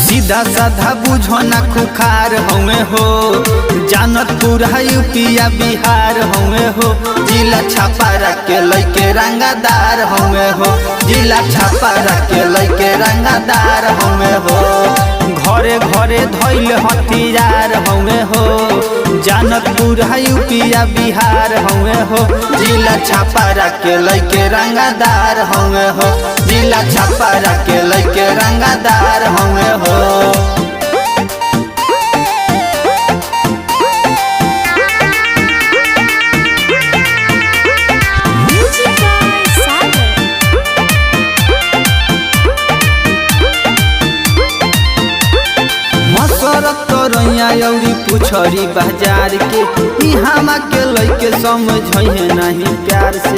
सीधा साधा बुझो ना खुखार हमें हो, जानत पूरा यूपिया बिहार हमें हो। जिला छापारा के लइके रंगादार हमें हो, जिला छापारा के लइके रंगादार हमें हो। घरे घरे धइल हथियार हमें हो, जानत पूरा यूपिया बिहार हमें हो। जिला छापारा के लइके रंगादार हमें हो, जिला छापारा के लइके रंगादार हमें हो। पुछरी बाजार के इहामा के लइके समझे नहीं प्यार से।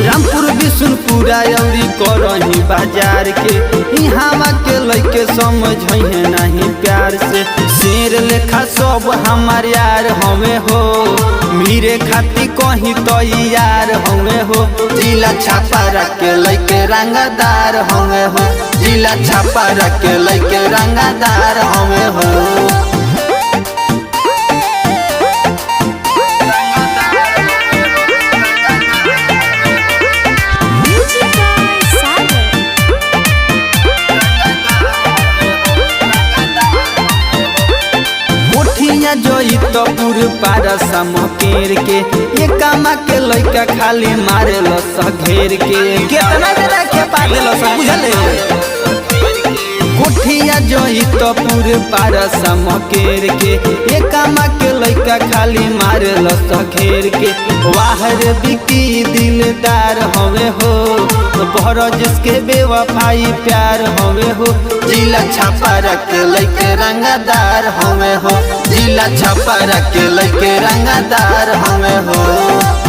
रामपुर बिशुनपुरा अउरी करही बाजार के इहामा के लइके समझे नहीं प्यार से। शेर लेखा सब हमार यार हमें हो, मेरे खाती कहीं तो यार हमें हो। जिला छापारा के लइके रंगादार हमें हो, जिला छापारा के लइके रंगादार हमें हो। जोई तो पूर पारा समकेर के ये कामा के लइका खाली मारे लो घेर के। कितना जना के पाले लो सब बुझले। कोठिया जोई तो पूर पारा समकेर के ये कामा के लइका खाली मारे लो घेर के। वाहर बिकी दिलदार हमें हो, बहरो जिसके बेवफाई प्यार हमें हो। जिला छापारा के लइके रंगादार हमें हो, जिला छापारा के लइके रंगादार हमें हो।